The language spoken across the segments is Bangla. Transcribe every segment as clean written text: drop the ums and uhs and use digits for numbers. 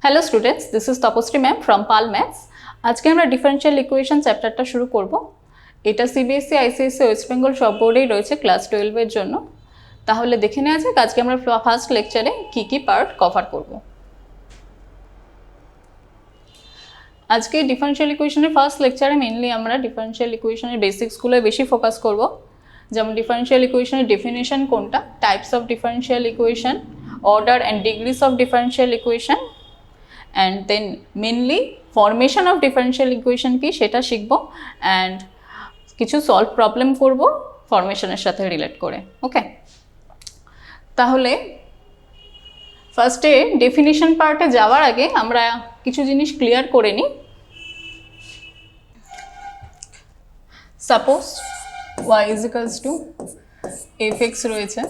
Hello students, this is Tapashree ma'am from Pal maths. আজকে আমরা ডিফারেনশিয়াল ইকুয়েশন চ্যাপ্টারটা শুরু করব। এটা সিবিএসসি, আইসিএসসি, ওয়েস্ট বেঙ্গল সব বোর্ডেই রয়েছে ক্লাস 12-এর জন্য। তাহলে দেখে নেওয়া যাক আজকে আমরা ফার্স্ট লেকচারে কী কী পার্ট কভার করব। আজকে ডিফারেনশিয়াল ইকুয়েশনের ফার্স্ট লেকচারে মেনলি আমরা ডিফারেনশিয়াল ইকুয়েশনের বেসিক্সগুলোয় বেশি ফোকাস করব, যেমন ডিফারেনশিয়াল ইকুয়েশনের ডেফিনেশন কোনটা, types of differential equation, order and degrees of differential equation, and then mainly formation of differential equation কি সেটা শিখব, অ্যান্ড কিছু সলভ প্রবলেম করব ফর্মেশনের সাথে রিলেট করে। ওকে, তাহলে ফার্স্টে ডেফিনিশন পার্টে যাওয়ার আগে আমরা কিছু জিনিস ক্লিয়ার করে নিই। Suppose y is equals two fx রয়েছে,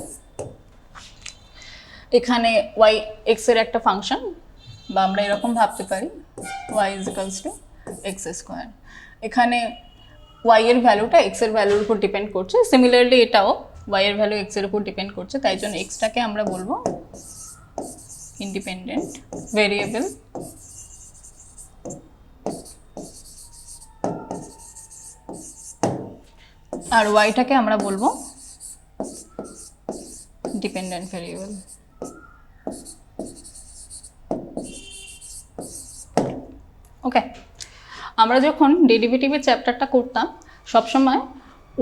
এখানে y x এর একটা ফাংশন, বা আমরা এরকম ভাবতে পারি y is equals two x square. এখানে y এর ভ্যালুটা x এর ভ্যালুর উপর ডিপেন্ড করছে, সিমিলারলি এটাও y এর ভ্যালু x এর উপর ডিপেন্ড করছে, তাই জন্য xটাকে আমরা বলবো ইন্ডিপেন্ডেন্ট ভেরিয়েবল, আর yটাকে আমরা বলবো ডিপেন্ডেন্ট ভেরিয়েবল। ওকে, আমরা যখন ডেরিভেটিভের চ্যাপ্টারটা করতাম সবসময়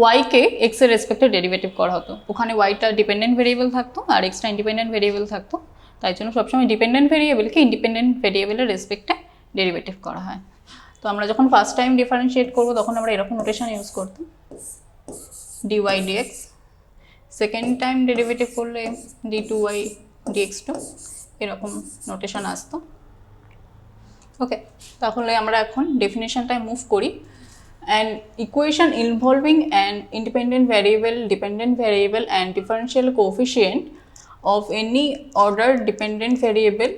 ওয়াইকে এক্স এর রেসপেক্টে ডেরিভেটিভ করা হতো, ওখানে ওয়াইটা ডিপেন্ডেন্ট ভেরিয়েবল থাকতো আর এক্সটা ইন্ডিপেন্ডেন্ট ভেরিয়েবল থাকতো, তাই জন্য সবসময় ডিপেন্ডেন্ট ভেরিয়েবলকে ইন্ডিপেন্ডেন্ট ভেরিয়েবলের রেসপেক্টে ডেরিভেটিভ করা হয়। তো আমরা যখন ফার্স্ট টাইম ডিফারেন্সিয়েট করবো তখন আমরা এরকম নোটেশন ইউজ করতাম, dy dx, second time derivative করলে d2y dx2, এরকম নোটেশন আসতো। ওকে, তাহলে আমরা এখন ডেফিনেশনটায় মুভ করি। An equation involving an independent variable, dependent variable and differential coefficient of any order dependent variable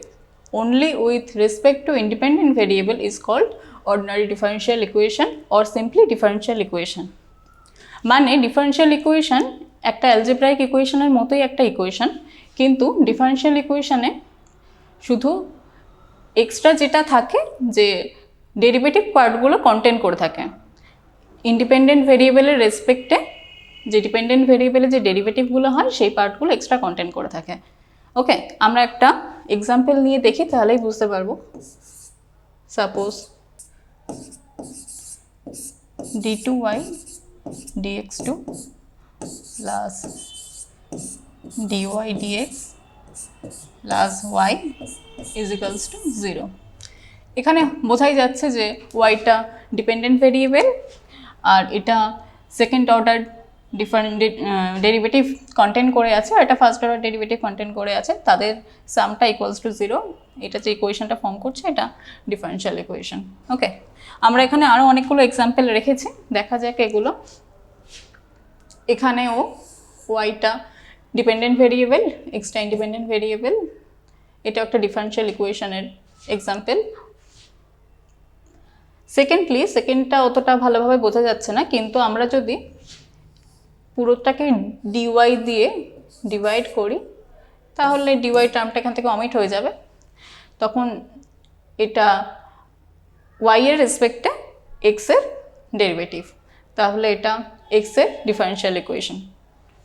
only with respect to independent variable is called ordinary differential equation or simply differential equation। মানে ডিফারেনশিয়াল ইকুয়েশন একটা অ্যালজেব্রাইক ইকুয়েশনের মতোই একটা ইকুয়েশন, কিন্তু ডিফারেনশিয়াল ইকুয়েশনে শুধু এক্সট্রা যেটা থাকে যে ডেরিভেটিভ পার্টগুলো কন্টেন করে থাকে, ইন্ডিপেন্ডেন্ট ভেরিয়েবলের রেসপেক্টে যে ডিপেন্ডেন্ট ভেরিয়েবলে যে ডেরিভেটিভগুলো হয় সেই পার্টগুলো এক্সট্রা কন্টেন্ট করে থাকে। ওকে, আমরা একটা এক্সাম্পল নিয়ে দেখি তাহলেই বুঝতে পারবো। Suppose d2y dx2 plus dy dx plus y is equals to 0। এখানে বোঝাই যাচ্ছে যে ওয়াইটা ডিপেন্ডেন্ট ভেরিয়েবল আর এটা সেকেন্ড অর্ডার ডেরিভেটিভ কন্টেন্ট করে আছে, আর এটা ফার্স্ট অর্ডার ডেরিভেটিভ কন্টেন্ট করে আছে, তাদের সামটা ইকুয়ালস টু 0। এটা যে ইকুয়েশনটা ফর্ম করছে এটা ডিফারেনশিয়াল ইকুয়েশন। ওকে, আমরা এখানে আরও অনেকগুলো এক্সাম্পল রেখেছি, দেখা যাক এগুলো। এখানেও ওয়াইটা ডিপেন্ডেন্ট ভেরিয়েবল, এক্সটা ইন্ডিপেন্ডেন্ট ভেরিয়েবল, এটা একটা ডিফারেনশিয়াল ইকুয়েশনের এক্সাম্পল। সেকেন্ডটা অতটা ভালোভাবে বোঝা যাচ্ছে না, কিন্তু আমরা যদি পুরোটাকে ডিওয়াই দিয়ে ডিভাইড করি তাহলে ডিওয়াই টার্মটা এখান থেকে অমিট হয়ে যাবে, তখন এটা ওয়াই এর রেসপেক্টে এক্স এর ডেরিভেটিভ, তাহলে এটা এক্স এর ডিফারেনশিয়াল ইকুয়েশন।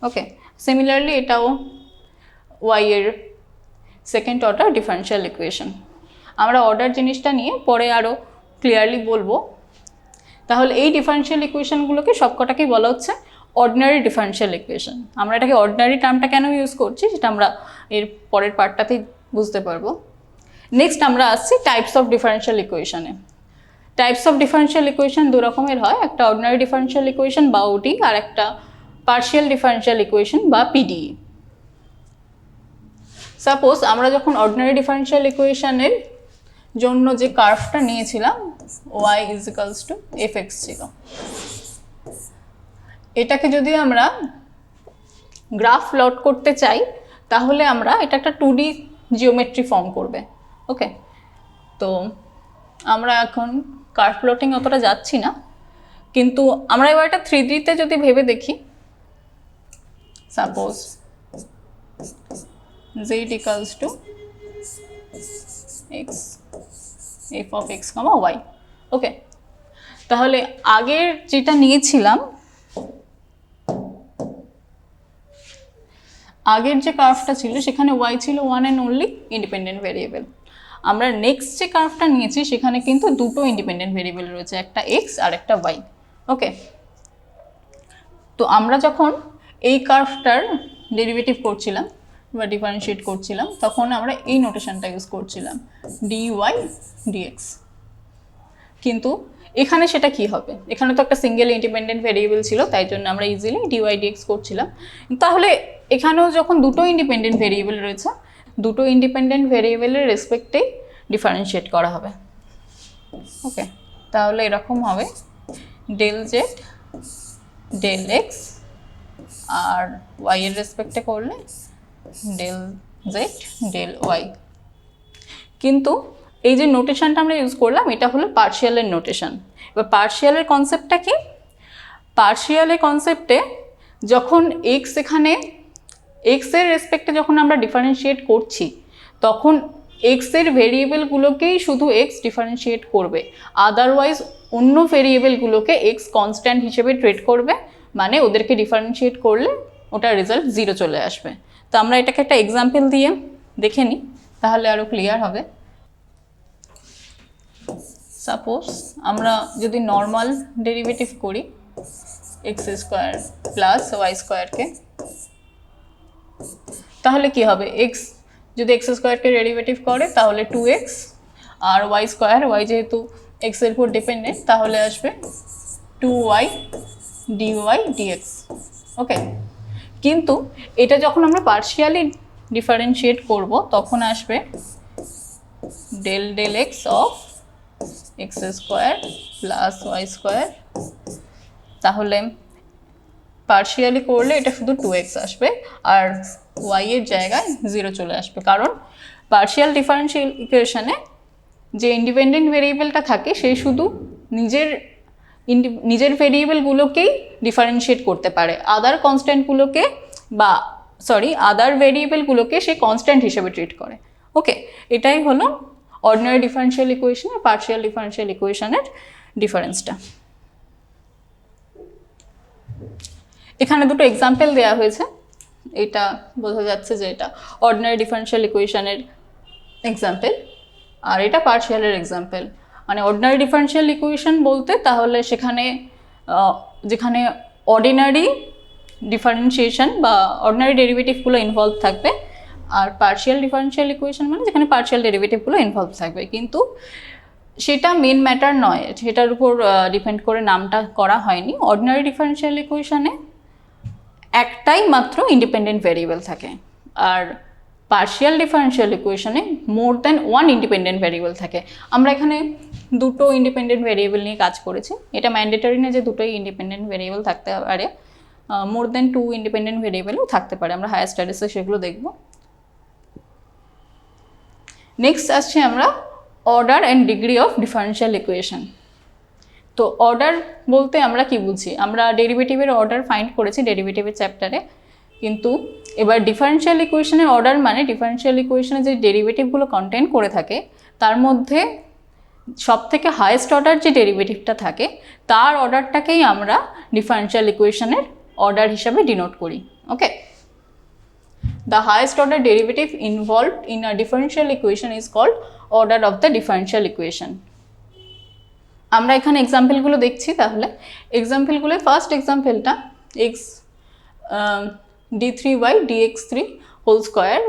ওকে, সিমিলারলি এটাও ওয়াই এর সেকেন্ড অর্ডার ডিফারেনশিয়াল ইকুয়েশন। আমরা অর্ডার জিনিসটা নিয়ে পরে আরও ক্লিয়ারলি বলবো। তাহলে এই ডিফারেনশিয়াল ইকুয়েশনগুলোকে সবকটাকেই বলা হচ্ছে অর্ডিনারি ডিফারেনশিয়াল ইকুয়েশন। আমরা এটাকে অর্ডিনারি টার্মটা কেন ইউজ করছি সেটা আমরা এর পরের পার্টটাতেই বুঝতে পারবো। নেক্সট আমরা আসছি টাইপস অফ ডিফারেনশিয়াল ইকুয়েশনে। টাইপস অফ ডিফারেনশিয়াল ইকুয়েশন দু রকমের হয়, একটা অর্ডিনারি ডিফারেনশিয়াল ইকুয়েশন বা ওডি, আর একটা পার্শিয়াল ডিফারেনশিয়াল ইকুয়েশন বা পিডিই। সাপোজ আমরা যখন অর্ডিনারি ডিফারেনশিয়াল ইকুয়েশনের জন্য যে কার্ভটা নিয়েছিলাম y is equals two fx ছিল, এটাকে যদি আমরা গ্রাফ প্লট করতে চাই তাহলে আমরা এটা একটা 2D জিওমেট্রি ফর্ম করবে। ওকে, তো আমরা এখন কার্ভ প্লটিং অতটা যাচ্ছি না, কিন্তু আমরা এবার এটা 3Dতে যদি ভেবে দেখি, suppose z equals to x f of x comma y. Okay, তাহলে আগের যেটা নিয়েছিলাম, আগের যে কার্ভটা ছিল সেখানে ওয়াই ছিল one and only independent variable. আমরা নেক্সট যে কার্ভটা নিয়েছি সেখানে কিন্তু দুটো ইন্ডিপেন্ডেন্ট ভেরিয়েবল রয়েছে, একটা এক্স আর একটা ওয়াই। ওকে, তো আমরা যখন এই কার্ভটার ডেরিভেটিভ করছিলাম বা ডিফারেন্সিয়েট করছিলাম তখন আমরা এই নোটেশনটা ইউজ করছিলাম, ডি ওয়াই ডিএক্স। কিন্তু এখানে সেটা কি হবে, এখানে তো একটা সিঙ্গেল ইন্ডিপেন্ডেন্ট ভেরিয়েবল ছিল, তাই জন্য আমরা ইজিলি ডিওয়াই ডিএক্স করছিলাম। তাহলে এখানেও যখন দুটো ইন্ডিপেন্ডেন্ট ভেরিয়েবল রয়েছে, দুটো ইন্ডিপেন্ডেন্ট ভেরিয়েবলের রেসপেক্টেই ডিফারেন্সিয়েট করা হবে। ওকে, তাহলে এরকম হবে ডেল জেড ডেল এক্স, আর ওয়াই এর রেসপেক্টে করলে ডেল জেড ডেল ওয়াই। কিন্তু এই যে নোটেশনটা আমরা ইউজ করলাম এটা হলো পার্শিয়ালের নোটেশন। এবার পার্শিয়ালের কনসেপ্টটা কি, পার্শিয়ালের কনসেপ্টে যখন এক্স এখানে এক্সের রেসপেক্টে যখন আমরা ডিফারেন্সিয়েট করছি তখন এক্সের ভেরিয়েবলগুলোকেই শুধু এক্স ডিফারেন্সিয়েট করবে, আদারওয়াইজ অন্য ভেরিয়েবলগুলোকে এক্স কনস্ট্যান্ট হিসেবে ট্রিট করবে, মানে ওদেরকে ডিফারেন্সিয়েট করলে ওটার রেজাল্ট 0 চলে আসবে। তো আমরা এটাকে একটা এক্সাম্পল দিয়ে দেখে নিই, তাহলে আরও ক্লিয়ার হবে। সাপোজ আমরা যদি নর্মাল ডেরিভেটিভ করি এক্স স্কোয়ার প্লাস ওয়াই স্কোয়ারকে, তাহলে কি হবে, এক্স যদি এক্স স্কোয়ারকে ডেরিভেটিভ করে তাহলে 2x, আর ওয়াই স্কোয়ার, ওয়াই যেহেতু এক্সের উপর ডিপেন্ডেন্ট তাহলে আসবে 2y dy dx। ওকে, কিন্তু এটা যখন আমরা পার্শিয়ালি ডিফারেন্সিয়েট করব তখন আসবে del del X of X square plus Y square. তাহলে পার্শিয়ালি করলে এটা শুধু 2x আসবে আর y এর জায়গায় 0 চলে আসবে, কারণ পার্শিয়াল ডিফারেন্সিয়াল ইকুয়েশনে যে ইন্ডিপেন্ডেন্ট ভেরিয়েবলটা থাকে সে শুধু নিজের ভেরিয়েবলগুলোকেই ডিফারেন্সিয়েট করতে পারে, আদার কনস্ট্যান্টগুলোকে বা আদার ভেরিয়েবলগুলোকে সে কনস্ট্যান্ট হিসেবে ট্রিট করে। ওকে, এটাই হলো অর্ডিনারি ডিফারেন্সিয়াল ইকুয়েশন আর পার্শিয়াল ডিফারেন্সিয়াল ইকুয়েশনের ডিফারেন্সটা। এখানে দুটো এক্সাম্পল দেওয়া হয়েছে, এটা বোঝা যাচ্ছে যে এটা অর্ডিনারি ডিফারেন্সিয়াল ইকুয়েশনের এক্সাম্পল আর এটা পার্শিয়ালের এক্সাম্পল। মানে অর্ডিনারি ডিফারেন্সিয়াল ইকুয়েশন বলতে তাহলে সেখানে যেখানে অর্ডিনারি ডিফারেন্সিয়েশন বা অর্ডিনারি ডেরিভেটিভগুলো ইনভলভ থাকবে, আর পার্শিয়াল ডিফারেন্সিয়াল ইকুয়েশন মানে যেখানে পার্শিয়াল ডেরিভেটিভগুলো ইনভলভ থাকবে, কিন্তু সেটা মেন ম্যাটার নয়, সেটার উপর ডিপেন্ড করে নামটা করা হয়নি। অর্ডিনারি ডিফারেন্সিয়াল ইকুয়েশনে একটাই মাত্র ইন্ডিপেন্ডেন্ট ভেরিয়েবল থাকে, আর পার্শিয়াল ডিফারেন্সিয়াল ইকুয়েশনে more than one independent variable থাকে। আমরা এখানে দুটো ইন্ডিপেন্ডেন্ট ভেরিয়েবল নিয়ে কাজ করেছি, এটা ম্যান্ডেটরি না যে দুটোই ইন্ডিপেন্ডেন্ট ভেরিয়েবল থাকতে পারে, মোর দ্যান 2 ইন্ডিপেন্ডেন্ট ভেরিয়েবলও থাকতে পারে, আমরা হায়ার স্টাডিজে সেগুলো দেখব। নেক্সট আসছে আমরা order and degree of differential equation. তো অর্ডার বলতে আমরা কি বুঝি, আমরা ডেরিভেটিভের অর্ডার ফাইন্ড করেছি ডেরিভেটিভের চ্যাপ্টারে, কিন্তু এবার ডিফারেন্সিয়াল ইকুয়েশনের অর্ডার মানে ডিফারেন্সিয়াল ইকুয়েশনে যে ডেরিভেটিভগুলো কন্টেন করে থাকে তার মধ্যে সবথেকে হায়েস্ট অর্ডার যে ডেরিভেটিভটা থাকে তার অর্ডারটাকেই আমরা ডিফারেন্সিয়াল ইকুয়েশনের অর্ডার হিসাবে ডিনোট করি। ওকে, the highest order derivative involved in a differential equation is called order of the differential equation. আমরা এখানে এক্সাম্পলগুলো দেখছি, তাহলে এক্সাম্পলগুলো ফার্স্ট এক্সাম্পলটা x d3y dx3 whole square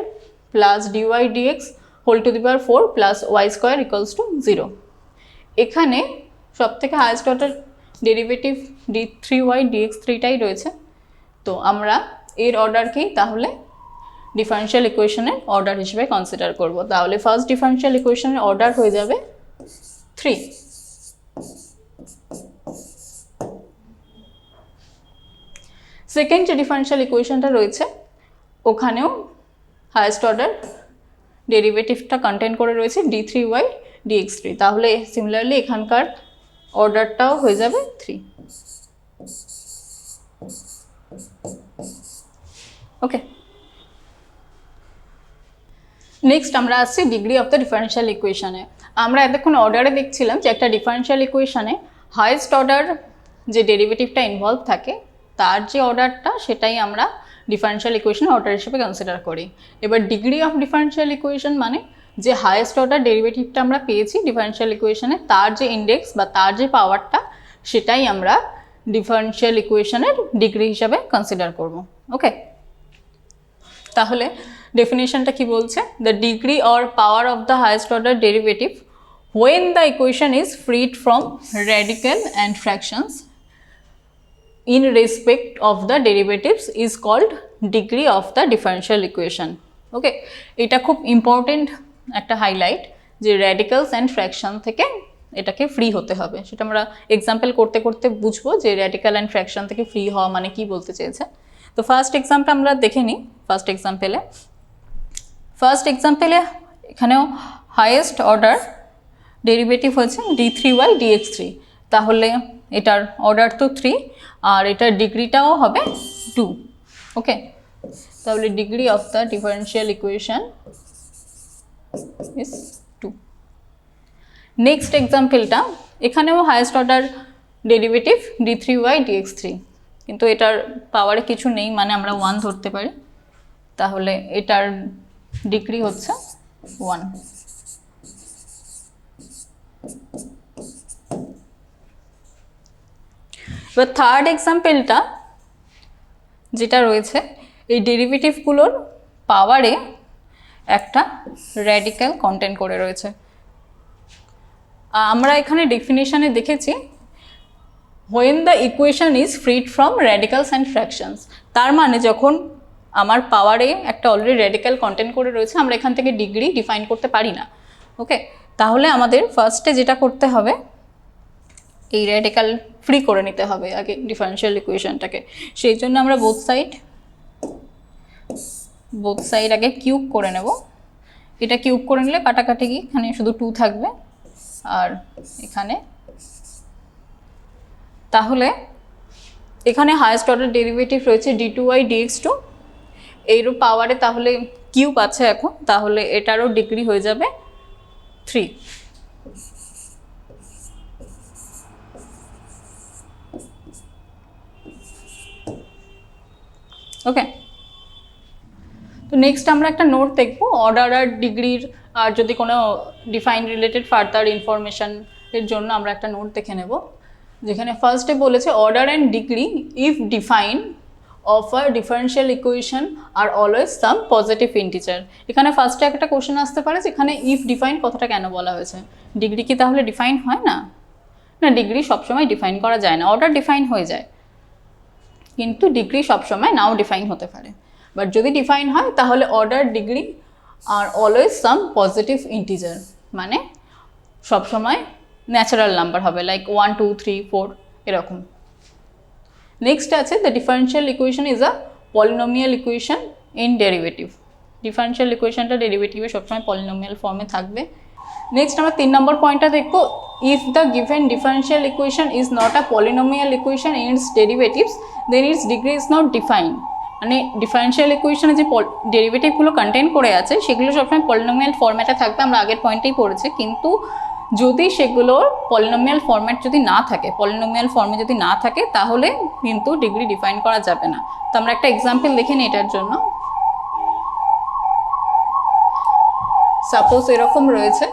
plus dy dx whole to the power 4 plus Y square equals to 0। এখানে সব থেকে হায়েস্ট অর্ডার ডেরিভেটিভ d3y dx3টাই রয়েছে, তো আমরা এর অর্ডারকেই তাহলে ডিফারেন্সিয়াল ইকুয়েশনের অর্ডার হিসেবে কনসিডার করব। তাহলে ফার্স্ট ডিফারেন্সিয়াল ইকুয়েশনের অর্ডার হয়ে যাবে 3। সেকেন্ড যে ডিফারেন্সিয়াল ইকুয়েশনটা রয়েছে ওখানেও হায়েস্ট অর্ডার ডেরিভেটিভটা কন্টেন করে রয়েছে d3y dx3, তাহলে সিমিলারলি এখানকার অর্ডারটাও হয়ে যাবে 3। ওকে, নেক্সট আমরা আসছি ডিগ্রি অফ দ্য ডিফারেনশিয়াল ইকুয়েশনে। আমরা এতক্ষণ অর্ডারে দেখছিলাম যে একটা ডিফারেনশিয়াল ইকুয়েশনে হাইয়েস্ট অর্ডার যে ডেরিভেটিভটা ইনভলভ থাকে তার যে অর্ডারটা সেটাই আমরা ডিফারেনশিয়াল ইকুয়েশনের অর্ডার হিসেবে কনসিডার করি। এবার ডিগ্রি অফ ডিফারেনশিয়াল ইকুয়েশন মানে যে হাইয়েস্ট অর্ডার ডেরিভেটিভটা আমরা পেয়েছি ডিফারেনশিয়াল ইকুয়েশনে তার যে ইন্ডেক্স বা তার যে পাওয়ারটা সেটাই আমরা ডিফারেনশিয়াল ইকুয়েশনের ডিগ্রি হিসাবে কনসিডার করব। ওকে, তাহলে ডেফিনেশনটা কি বলছে? The degree or power of the highest order derivative when the equation is freed from radical and fractions in respect of the derivatives is called degree of the differential equation. ওকে, এটা খুব ইম্পর্টেন্ট একটা হাইলাইট যে র্যাডিক্যালস অ্যান্ড ফ্র্যাকশন থেকে এটাকে ফ্রি হতে হবে। সেটা আমরা এক্সাম্পল করতে করতে বুঝবো যে র্যাডিক্যাল অ্যান্ড ফ্র্যাকশন থেকে ফ্রি হওয়া মানে কি বলতে চেয়েছে। তো ফার্স্ট এক্সাম্পল আমরা দেখে নিই। ফার্স্ট এক্সাম্পলে এখানেও হাইয়েস্ট অর্ডার ডেরিভেটিভ হচ্ছে d3y dx3, তাহলে এটার অর্ডার তো 3 আর এটার ডিগ্রিটাও হবে 2। ওকে, তাহলে degree of the differential equation is 2। Next এক্সাম্পলটা এখানেও highest order derivative d3y dx3, কিন্তু এটার পাওয়ারে কিছু নেই মানে আমরা 1 ধরতে পারি, তাহলে এটার ডিগ্রি হচ্ছে 1। এবার থার্ড এক্সাম্পলটা যেটা রয়েছে এই ডেরিভেটিভগুলোর পাওয়ারে একটা র্যাডিক্যাল কন্টেন্ট করে রয়েছে। আমরা এখানে ডেফিনিশনে দেখেছি when the equation is freed from radicals and fractions, তার মানে যখন আমার পাওয়ারে একটা অলরেডি র্যাডিক্যাল কন্টেন্ট করে রয়েছে আমরা এখান থেকে ডিগ্রি ডিফাইন করতে পারি না। ওকে, তাহলে আমাদের ফার্স্টে যেটা করতে হবে এই র্যাডিক্যাল ফ্রি করে নিতে হবে আগে ডিফারেনশিয়াল ইকুয়েশনটাকে। সেই জন্য আমরা বোথ সাইড আগে কিউব করে নেব। এটা কিউব করে নিলে কাটাকাটি কি এখানে শুধু 2 থাকবে আর এখানে, তাহলে এখানে হাইয়েস্ট অর্ডার ডেরিভেটিভ রয়েছে d2y dx2, এইরও পাওয়ারে তাহলে কিউব আছে এখন, তাহলে এটারও ডিগ্রি হয়ে যাবে 3। ওকে, তো নেক্সট আমরা একটা নোট দেখবো অর্ডার আর ডিগ্রির, আর যদি কোনো ডিফাইন রিলেটেড ফার্দার ইনফরমেশনের জন্য আমরা একটা নোট দেখে নেব, যেখানে ফার্স্টে বলেছে order and degree if define of a differential equation are always some positive integer. এখানে ফার্স্টে একটা কোশ্চেন আসতে পারে যেখানে ইফ ডিফাইন কথাটা কেন বলা হয়েছে? ডিগ্রি কি তাহলে ডিফাইন হয় না? না, ডিগ্রি সবসময় ডিফাইন করা যায় না। অর্ডার ডিফাইন হয়ে যায় কিন্তু ডিগ্রি সবসময় নাও ডিফাইন হতে পারে। বাট যদি ডিফাইন হয় তাহলে অর্ডার ডিগ্রি আর অলওয়েজ সাম পজিটিভ ইন্টিজার, মানে সবসময় ন্যাচারাল নাম্বার হবে, লাইক 1 2 3 4 এরকম। নেক্সট আছে the differential equation is a polynomial equation in derivative. Differential ইকুয়েশনটা ডেরিভেটিভে সবসময় পলিনোমিয়াল ফর্মে থাকবে। নেক্সট আমরা 3 নম্বর পয়েন্টটা দেখব, if the given differential equation is not a polynomial equation in its derivatives then its degree is not defined. মানে ডিফারেনশিয়াল ইকুয়েশনে যে ডেরিভেটিভগুলো কন্টেন করে আছে সেগুলো সবসময় পলিনোমিয়াল ফর্ম্যাটে থাকবে, আমরা আগের পয়েন্টেই পড়েছি। কিন্তু যদি সেগুলোর পলিনোমিয়াল ফর্ম্যাট যদি না থাকে, পলিনোমিয়াল ফর্মে যদি না থাকে তাহলে কিন্তু ডিগ্রি ডিফাইন করা যাবে না। তো আমরা একটা এক্সাম্পল দেখে নিই এটার জন্য। সাপোজ এরকম রয়েছে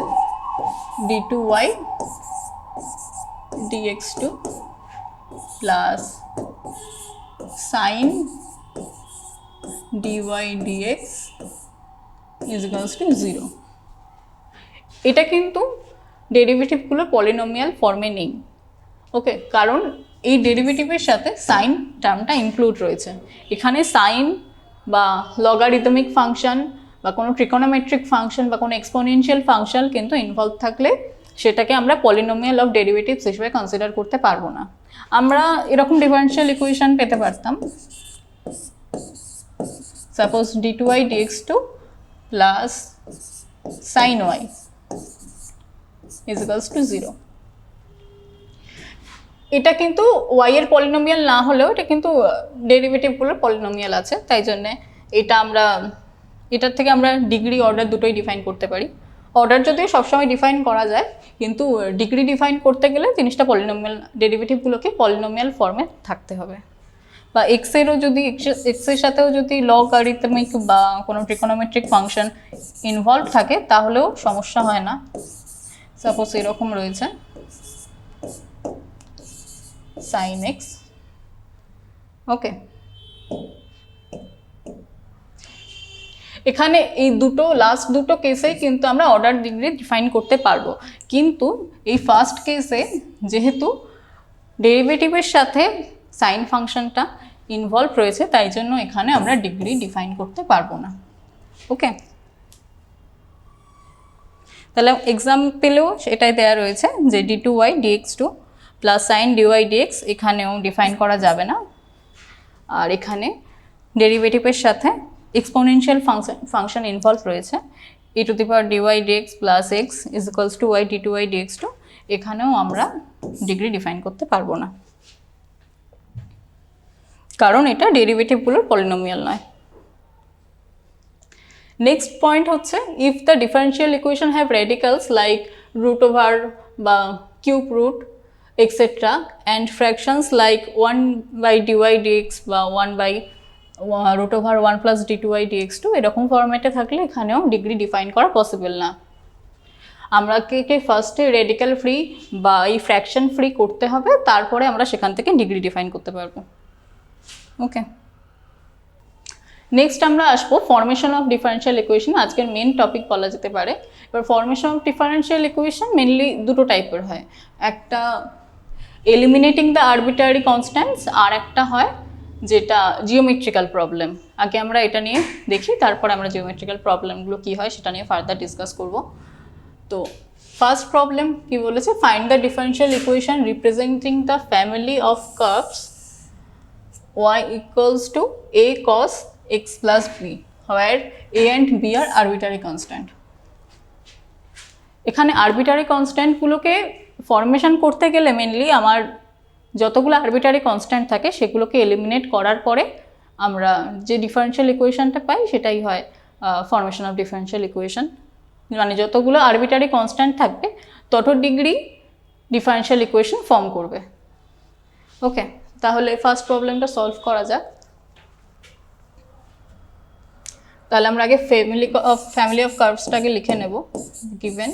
d2y dx2 plus sin dy dx is equals to 0। এটা কিন্তু ডেরিভেটিভগুলো পলিনোমিয়াল ফর্মে নেই। ওকে, কারণ এই ডেরিভেটিভের সাথে সাইন টার্মটা ইনক্লুড রয়েছে। এখানে সাইন বা লগারিদমিক ফাংশন বা কোনো ট্রিকোনোমেট্রিক ফাংশন বা কোনো এক্সপোনেনশিয়াল ফাংশন কিন্তু ইনভলভ থাকলে সেটাকে আমরা পলিনোমিয়াল অফ ডেরিভেটিভস হিসেবে কনসিডার করতে পারবো না। আমরা এরকম ডিফারেনশিয়াল ইকুয়েশন পেতে পারতাম, suppose d2y dx2 plus sin y is equals to 0। এটা কিন্তু y এর পলিনোমিয়াল না হলেও এটা কিন্তু ডেরিভেটিভগুলোর পলিনোমিয়াল আছে, তাই জন্য এটা আমরা এটার থেকে আমরা ডিগ্রি অর্ডার দুটোই ডিফাইন করতে পারি। অর্ডার যদিও সবসময় ডিফাইন করা যায়, কিন্তু ডিগ্রি ডিফাইন করতে গেলে জিনিসটা পলিনোমিয়াল ডেরিভেটিভগুলোকে পলিনোমিয়াল ফর্মে থাকতে হবে। বা এক্সেরও যদি এক্সের সাথেও যদি লগারিথমিক বা কোনো ট্রিকোনোমেট্রিক ফাংশন ইনভলভ থাকে তাহলেও সমস্যা হয় না। সাপোজ এরকম রয়েছে সাইন এক্স, ওকে। এখানে এই লাস্ট দুটো কেসেই কিন্তু আমরা অর্ডার ডিগ্রি ডিফাইন করতে পারবো, কিন্তু এই ফার্স্ট কেসে যেহেতু ডেরিভেটিভের সাথে সাইন ফাংশনটা ইনভলভ রয়েছে তাই জন্য এখানে আমরা ডিগ্রি ডিফাইন করতে পারবো না, ওকে। তাহলে এক্সাম্পলেও এটাই দেওয়া রয়েছে যে d2y dx2 plus sign dy dx এখানেও ডিফাইন করা যাবে না। আর এখানে ডেরিভেটিভের সাথে এক্সপোনেনশিয়াল ফাংশন ইনভলভ রয়েছে e two the power dy dx plus x is equals two y d2y dx2, এখানেও আমরা ডিগ্রি ডিফাইন করতে পারবো না, কারণ এটা ডেরিভেটিভগুলোর পলিনোমিয়াল নয়। নেক্সট পয়েন্ট হচ্ছে if the differential equation have radicals like root over বা cube root etcetera and fractions like 1/dy dx বা 1/root over 1 plus d2y dx2, এরকম ফরম্যাটে থাকলে এখানেও ডিগ্রি ডিফাইন করা পসিবল না। আমরা কে ফার্স্টে রেডিক্যাল ফ্রি বা এই ফ্র্যাকশন ফ্রি করতে হবে, তারপরে আমরা সেখান থেকে ডিগ্রি ডিফাইন করতে পারবো, ওকে। নেক্সট আমরা আসবো ফর্মেশন অফ ডিফারেন্সিয়াল ইকুয়েশন, আজকের মেন টপিক বলা যেতে পারে। এবার formation of differential equation mainly দুটো টাইপের হয়, একটা এলিমিনেটিং দ্য আরবিট্রারি কনস্ট্যান্টস, আর একটা হয় যেটা জিওমেট্রিক্যাল প্রবলেম। আগে আমরা এটা নিয়ে দেখি, তারপর আমরা জিওমেট্রিক্যাল প্রবলেমগুলো কী হয় সেটা নিয়ে ফার্দার ডিসকাস করব। তো ফার্স্ট প্রবলেম কি বলেছে, find the differential equation representing the family of curves y equals to a cos x plus b where a and b are arbitrary constant। এখানে আরবিটারি কনস্ট্যান্টগুলোকে ফরমেশন করতে গেলে মেনলি আমার যতগুলো আরবিটারি কনস্ট্যান্ট থাকে সেগুলোকে এলিমিনেট করার পরে আমরা যে ডিফারেন্সিয়াল ইকুয়েশনটা পাই সেটাই হয় ফরমেশন অফ ডিফারেন্সিয়াল ইকুয়েশন। মানে যতগুলো আরবিটারি কনস্ট্যান্ট থাকবে তত ডিগ্রি ডিফারেন্সিয়াল ইকুয়েশন ফর্ম করবে, ওকে। তাহলে ফার্স্ট প্রবলেমটা সলভ করা যাক। তাহলে আমরা আগে ফ্যামিলি অফ কার্ভসটাকে লিখে নেব। Given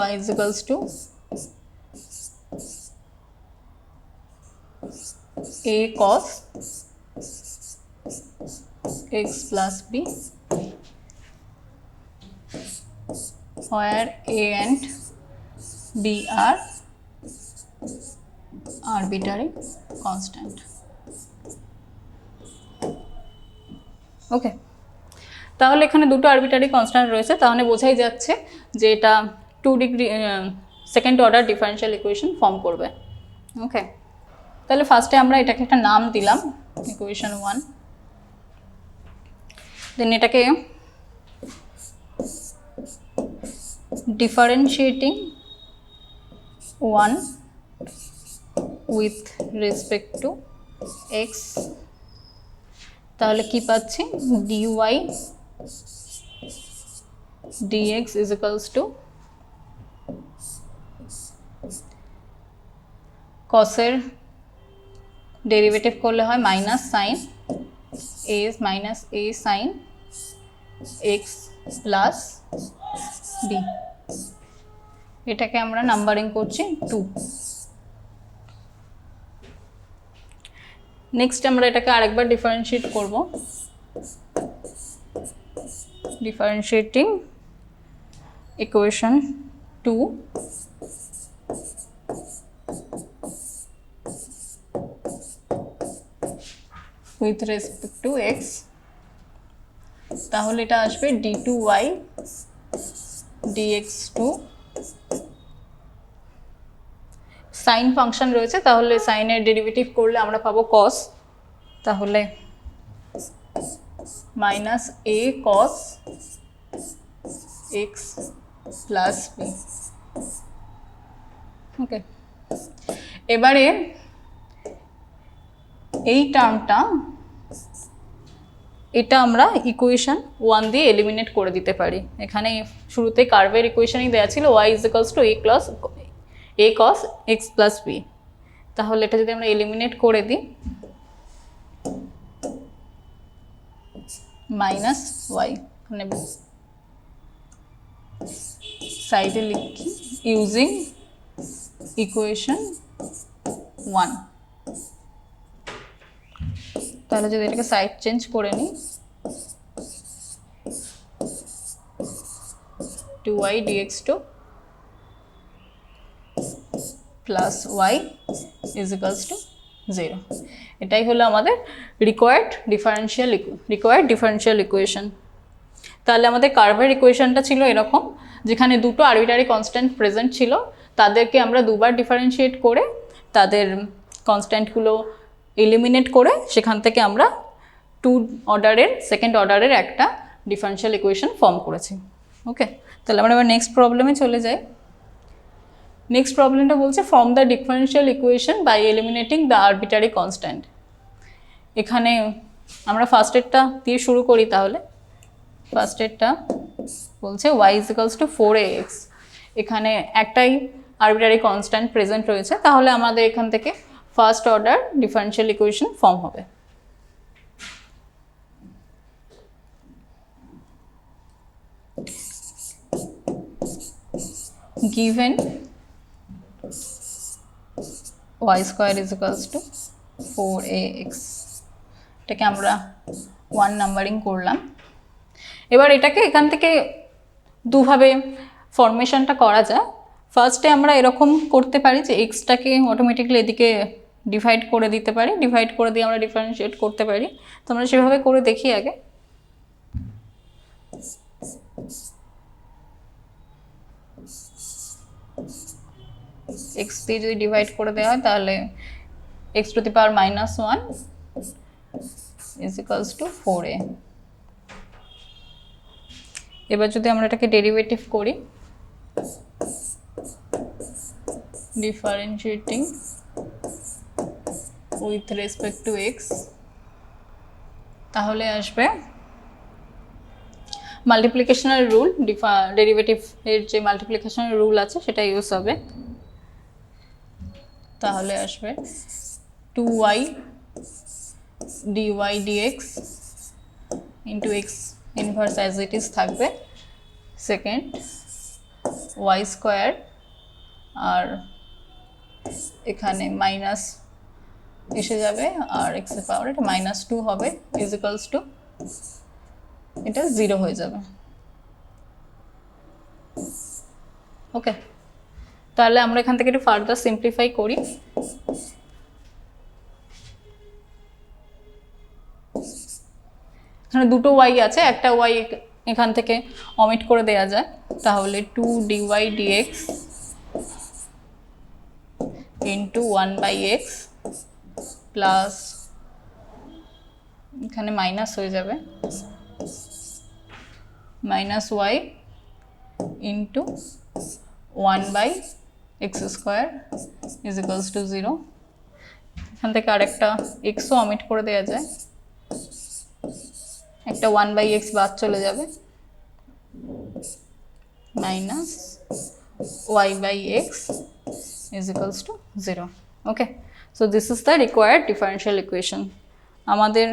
y is equals to a cos x plus b where a and b are arbitrary constant, ওকে। তাহলে এখানে দুটো আরবিট্রারি কনস্ট্যান্ট রয়েছে, তাহলে বোঝাই যাচ্ছে যে এটা 2 degree second order differential equation form করবে, ওকে। তাহলে ফার্স্টে আমরা এটাকে একটা নাম দিলাম ইকুয়েশন 1, দেন এটাকে differentiating 1 with respect to x, তাহলে কি পাচ্ছি dy dx is equals to cosের ডেরিভেটিভ করলে হয় minus sine a sine x plus b, এটাকে আমরা নাম্বারিং করছি 2। নেক্সট আমরা এটাকে আরেকবার ডিফারেন্সিয়েট করব, differentiating equation 2 with respect to x, তাহলে এটা আসবে d2y dx2, সাইন ফাংশন রয়েছে তাহলে সাইনের ডেরিভেটিভ করলে আমরা পাবো cos, তাহলে minus a cos x plus b, ওকে। এবারে এই টার্মটা এটা আমরা ইকুয়েশন 1 দিয়ে এলিমিনেট করে দিতে পারি। এখানে শুরুতে কার্ভের ইকুয়েশনই দেওয়া ছিল y = a cos x + b। তাহলে এটা যদি আমরা এলিমিনেট করে দিই মাইনাস y, মানে সাইডে লিখি ইউজিং ইকুয়েশন 1। তাহলে যদি এটাকে সাইড চেঞ্জ করে নিই 2y dx to plus y is equals to 0। এটাই হলো আমাদের রিকোয়ার্ড ডিফারেনশিয়াল ইকুয়েশন। তাহলে আমাদের কার্ভের ইকুয়েশনটা ছিল এরকম, যেখানে দুটো আরবিটারি কনস্ট্যান্ট প্রেজেন্ট ছিল, তাদেরকে আমরা দুবার ডিফারেন্সিয়েট করে তাদের কনস্ট্যান্টগুলো এলিমিনেট করে সেখান থেকে আমরা সেকেন্ড অর্ডারের একটা ডিফারেনশিয়াল ইকুয়েশন ফর্ম করেছি। ওকে, তাহলে আমরা এবার নেক্সট প্রবলেমে চলে যাই। নেক্সট প্রবলেমটা বলছে form the differential equation by eliminating the arbitrary constant. এখানে আমরা ফার্স্টেরটা দিয়ে শুরু করি। তাহলে ফার্স্টেরটা বলছে y = 4ax। এখানে একটাই আরবিটারি কনস্ট্যান্ট প্রেজেন্ট রয়েছে, তাহলে আমাদের এখান থেকে first order differential equation form হবে। given y square is equals to 4ax, এটাকে আমরা 1 নাম্বারিং করলাম। এবার এটাকে এখান থেকে দুভাবে ফরমেশনটা করা যায়। ফার্স্টে আমরা এরকম করতে পারি যে এক্সটাকে অটোমেটিক্যালি এদিকে ডিভাইড করে দিতে পারি, ডিভাইড করে দিয়ে আমরা ডিফারেন্সিয়েট করতে পারি। তো আমরা সেভাবে করে দেখি আগে। এক্স দিয়ে যদি ডিভাইড করে দেওয়া হয় তাহলে x⁻⁻1 = 4a। এবার যদি আমরা এটাকে ডেরিভেটিভ করি, differentiating with respect two x, তাহলে আসবে মাল্টিপ্লিকেশনের রুল, ডেরিভেটিভ এর যে মাল্টিপ্লিকেশনের রুল আছে সেটা ইউজ হবে। তাহলে আসবে 2y dy dx into x inverse as it is থাকবে, সেকেন্ড y স্কোয়ার, আর এখানে মাইনাস এসে যাবে আর x এর পাওয়ার এটা -2 হবে ইজ ইকুয়ালস টু এটা 0 হয়ে যাবে। ওকে, তাহলে আমরা এখান থেকে একটু ফার্দার সিম্পলিফাই করি। এখানে দুটো y আছে, একটা y এখান থেকে অমিট করে দেওয়া যায়। তাহলে 2 dy dx into 1/x plus এখানে মাইনাস হয়ে যাবে -y into 1/x² is equals to 0। এখান থেকে আরেকটা এক্সও অমিট করে দেওয়া যায়, একটা 1/x বাদ চলে যাবে, minus y/x is equals to 0। Okay, so this is the required differential equation. আমাদের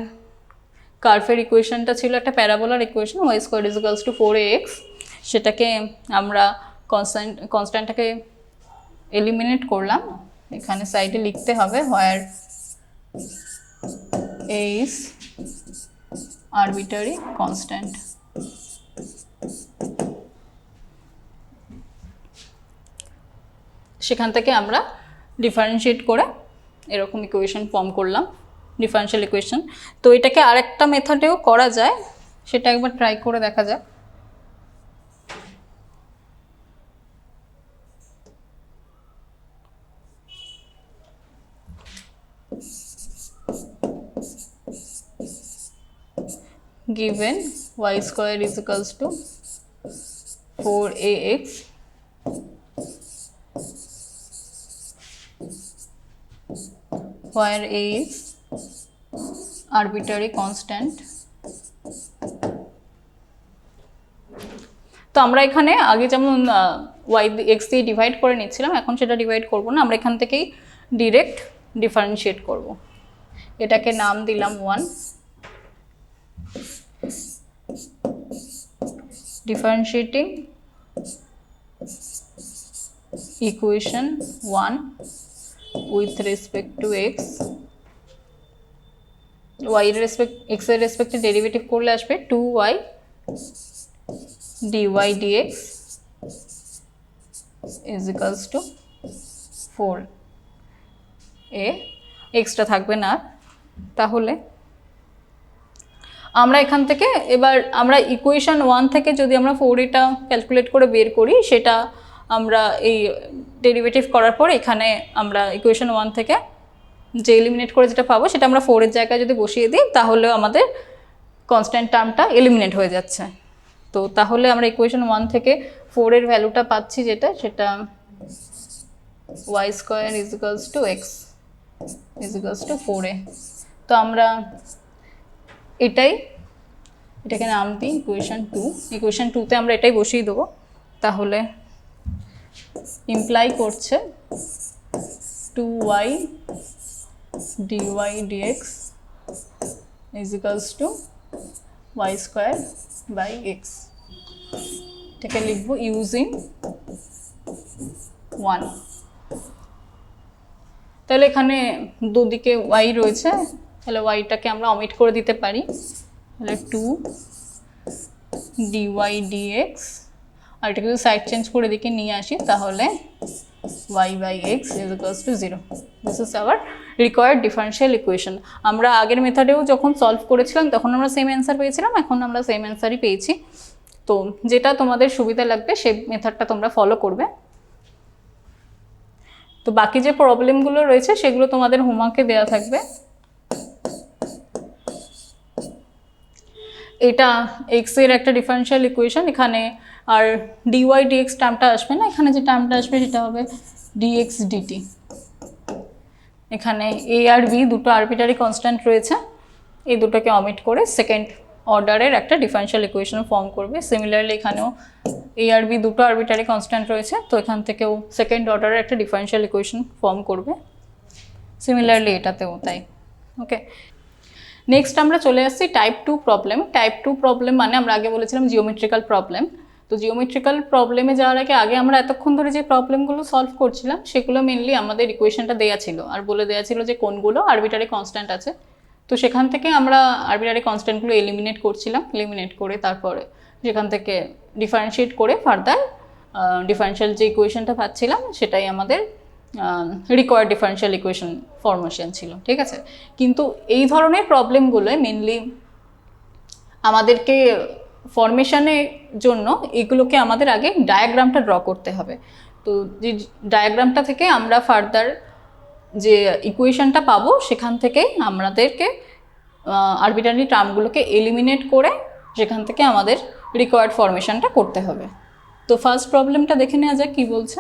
কার্ভের ইকুয়েশনটা ছিল একটা প্যারাবোলার equation y square is equals to 4ax। সেটাকে আমরা কনস্ট্যান্টটাকে এলিমিনেট করলাম। এখানে সাইডে লিখতে হবে হোয়ার a is arbitrary constant। সেখান থেকে আমরা ডিফারেন্সিয়েট করে এরকম ইকুয়েশন ফর্ম করলাম, ডিফারেনশিয়াল ইকুয়েশন। তো এটাকে আরেকটা মেথডেও করা যায়, সেটা একবার ট্রাই করে দেখা যাক। given y square is equals to 4ax where a is arbitrary constant তো আমরা এখানে আগে যেমন ওয়াই এক্স দিয়ে ডিভাইড করে নিচ্ছিলাম, এখন সেটা ডিভাইড করব না, আমরা এখান থেকেই ডিরেক্ট ডিফারেন্সিয়েট করব। এটাকে নাম দিলাম 1, differentiating equation 1 with respect to x. Y এর রেসপেক্ট এক্স এর রেসপেক্টে ডেরিভেটিভ করলে আসবে 2y dy dx is equals to 4, A extra থাকবে না। তাহলে আমরা এখান থেকে এবার আমরা ইকুয়েশন 1 থেকে যদি আমরা 4 এটা ক্যালকুলেট করে বের করি, সেটা আমরা এই ডেরিভেটিভ করার পর এখানে আমরা ইকুয়েশন 1 থেকে যে এলিমিনেট করে যেটা পাবো সেটা আমরা 4 এর জায়গায় যদি বসিয়ে দিই তাহলে আমাদের কনস্ট্যান্ট টার্মটা এলিমিনেট হয়ে যাচ্ছে। তো তাহলে আমরা ইকুয়েশন 1 থেকে 4 এর ভ্যালুটা পাচ্ছি সেটা y square is equals to x is equals two 4a। তো আমরা এটাকে নাম দিই ইকুয়েশন 2। ইকুয়েশন 2তে আমরা এটাই বসিয়ে দেবো। তাহলে ইমপ্লাই করছে 2y dy dx is equals to y square by x। এটাকে লিখব ইউজিং 1। তাহলে এখানে দুদিকে y রয়েছে, তাহলে yটাকে আমরা অমিট করে দিতে পারি। তাহলে 2 dy dx, আর এটাকে যদি সাইড চেঞ্জ করে দিকে নিয়ে আসি তাহলে y by x is equals to 0। This is our required differential equation. আমরা আগের মেথডেও যখন সলভ করেছিলাম তখন আমরা সেম অ্যান্সার পেয়েছিলাম, এখন আমরা সেম অ্যান্সারই পেয়েছি। তো যেটা তোমাদের সুবিধা লাগবে সেই মেথডটা তোমরা ফলো করবে। তো বাকি যে প্রবলেমগুলো রয়েছে সেগুলো তোমাদের হোমওয়ার্কে দেওয়া থাকবে। এটা এক্স এর একটা ডিফারেনশিয়াল ইকুয়েশন, এখানে আর ডিওয়াই ডিএক্স টার্মটা আসবে না, এখানে যে টার্মটা আসবে সেটা হবে ডিএক্স ডিটি। এখানে এ আর বি দুটো আরবিটারি কনস্ট্যান্ট রয়েছে, এই দুটোকে অমিট করে সেকেন্ড অর্ডারের একটা ডিফারেনশিয়াল ইকুয়েশন ফর্ম করবে। সিমিলারলি এখানেও এ আর বি দুটো আরবিটারি কনস্ট্যান্ট রয়েছে, তো এখান থেকেও সেকেন্ড অর্ডারের একটা ডিফারেনশিয়াল ইকুয়েশন ফর্ম করবে। সিমিলারলি এটাতেও তাই। ওকে, নেক্সট আমরা চলে আসছি টাইপ 2 প্রবলেম। টাইপ 2 প্রবলেম মানে আমরা আগে বলেছিলাম জিওমেট্রিক্যাল প্রবলেম। তো জিওমেট্রিক্যাল প্রবলেমে যাওয়ার আগে আমরা এতক্ষণ ধরে যে প্রবলেমগুলো সলভ করছিলাম সেগুলো মেনলি আমাদের ইকুয়েশনটা দেওয়া ছিল আর বলে দেওয়া ছিল যে কোনগুলো আরবিটারি কনস্ট্যান্ট আছে। তো সেখান থেকে আমরা আরবিটারি কনস্ট্যান্টগুলো এলিমিনেট করছিলাম, এলিমিনেট করে তারপরে সেখান থেকে ডিফারেন্সিয়েট করে ফার্দার ডিফারেনশিয়াল যে ইকুয়েশনটা পাচ্ছিলাম সেটাই আমাদের রিকোয়ার্ড ডিফারেনশিয়াল ইকুয়েশন ফরমেশন ছিল। ঠিক আছে, কিন্তু এই ধরনের প্রবলেমগুলোয় মেনলি আমাদেরকে ফরমেশনের জন্য এগুলোকে আমাদের আগে ডায়াগ্রামটা ড্র করতে হবে। তো যে ডায়াগ্রামটা থেকে আমরা ফার্দার যে ইকুয়েশনটা পাবো সেখান থেকেই আমাদেরকে আরবিটারি টার্মগুলোকে এলিমিনেট করে সেখান থেকে আমাদের রিকোয়ার্ড ফরমেশনটা করতে হবে। তো ফার্স্ট প্রবলেমটা দেখে নেওয়া যাক কী বলছে।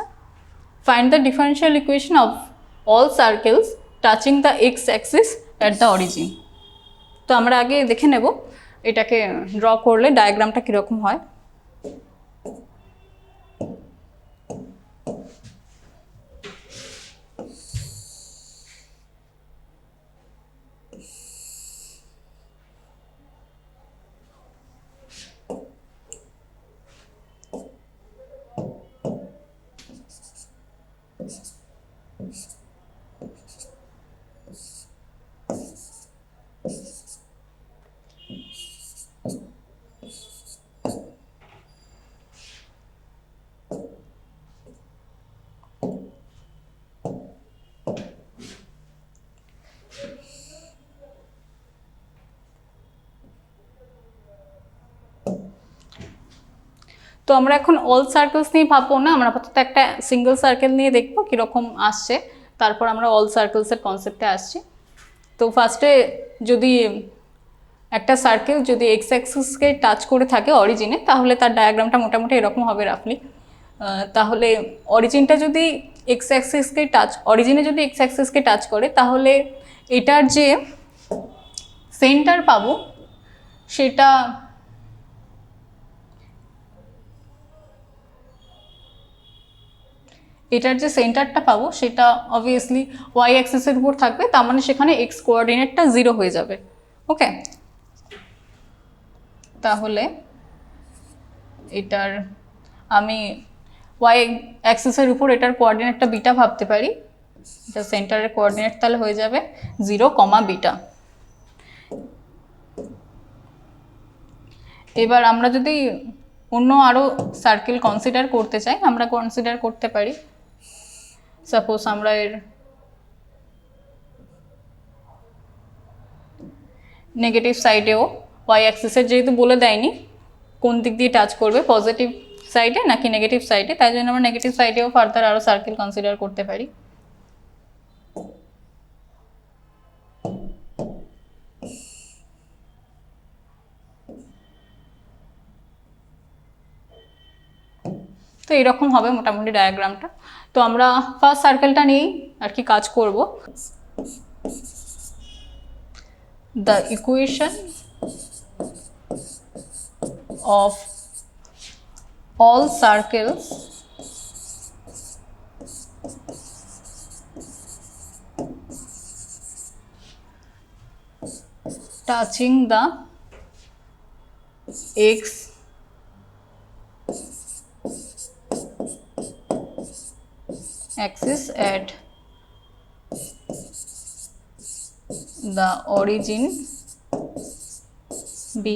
Find the differential equation of all circles touching the x-axis at the origin। তো আমরা আগে দেখে নেব এটাকে ড্র করলে ডায়াগ্রামটা কীরকম হয়। তো আমরা এখন অল সার্কেলস নিয়ে ভাববো না, আমরা আপাতত একটা সিঙ্গেল সার্কেল নিয়ে দেখবো কীরকম আসছে, তারপর আমরা অল সার্কেলসের কনসেপ্টে আসছি। তো ফার্স্টে যদি একটা সার্কেল যদি এক্স অ্যাক্সিসকে টাচ করে থাকে অরিজিনে, তাহলে তার ডায়াগ্রামটা মোটামুটি এরকম হবে রাফলি। তাহলে অরিজিনটা যদি এক্স অ্যাক্সিসকে অরিজিনে যদি এক্স অ্যাক্সিসকে টাচ করে তাহলে এটার যে সেন্টার পাবো সেটা এটার যে সেন্টারটা পাবো সেটা অবভিয়াসলি ওয়াই অ্যাক্সিসের উপর থাকবে, তার মানে সেখানে এক্স কোঅর্ডিনেটটা 0 হয়ে যাবে। ওকে, তাহলে এটার আমি ওয়াই অ্যাক্সিসের উপর এটার কোঅর্ডিনেটটা বিটা ভাবতে পারি, এটা সেন্টারের কোঅর্ডিনেট তাহলে হয়ে যাবে 0, বিটা। এবার আমরা যদি অন্য আরও সার্কেল কনসিডার করতে চাই, আমরা কনসিডার করতে পারি, সাপোজ আমরা এর নেগেটিভ সাইডেও ওয়াই অ্যাক্সিসের যেহেতু বলে দেয়নি কোন দিক দিয়ে টাচ করবে, পজিটিভ সাইডে নাকি নেগেটিভ সাইডে, তাই জন্য আমরা নেগেটিভ সাইডেও ফার্দার আরও সার্কেল কনসিডার করতে পারি। তো এরকম হবে মোটামুটি ডায়াগ্রামটা। তো আমরা ফার্স্ট সার্কেলটা নিয়েই আর কি কাজ করব। The equation of all circles touching the x axis at the origin B,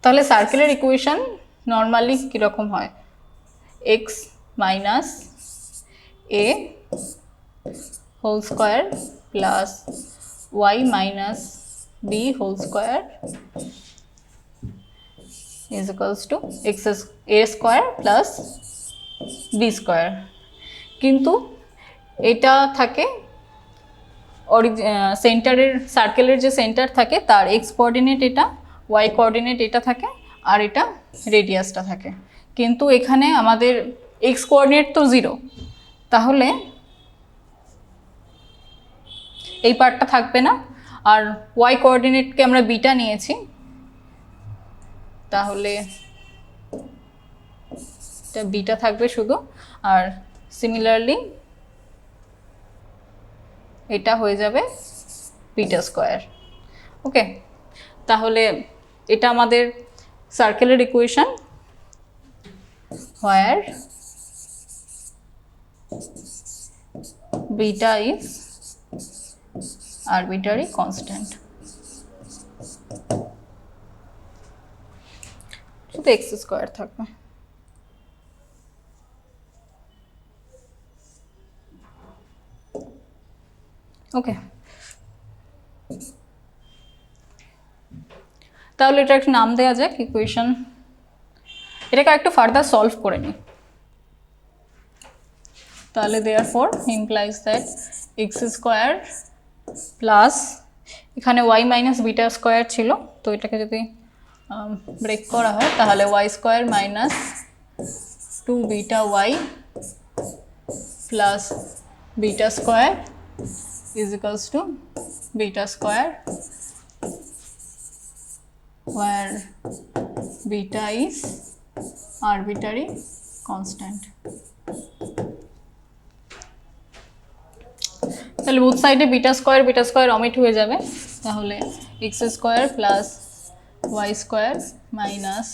তাহলে সার্কেলের ইকুয়েশন নর্মালি কীরকম হয়, x minus a whole square plus y minus b whole square is equals to x a square plus b square. কিন্তু এটা থাকে সেন্টারের, সার্কেলের যে সেন্টার থাকে তার এক্স কোঅর্ডিনেট এটা, ওয়াই কোঅর্ডিনেট এটা থাকে, আর এটা রেডিয়াসটা থাকে। কিন্তু এখানে আমাদের এক্স কোঅর্ডিনেট তো 0, তাহলে এই পার্টটা থাকবে না। আর ওয়াই কোঅর্ডিনেটকে আমরা বিটা নিয়েছি, তাহলে এটা বিটা থাকবে শুধু। আর সিমিলারলি এটা হয়ে যাবে বিটা স্কোয়ার। ওকে, তাহলে এটা আমাদের সার্কেলের equation, where beta is arbitrary constant, শুধু এক্স স্কোয়ার থাকবে। ওকে, তাহলে এটা একটা নাম দেওয়া যাক ইকুয়েশন, এটাকে একটু ফার্দার সলভ করে নিই। তাহলে therefore implies that x square plus, এখানে y মাইনাস বিটা স্কোয়ার ছিল, তো এটাকে যদি ব্রেক করা হয় তাহলে y square minus 2 beta y plus beta square is equals to beta square, where beta is arbitrary constant. তাহলে বোথ সাইডে বিটা স্কোয়ার অমিট হয়ে যাবে, তাহলে x square plus Y square minus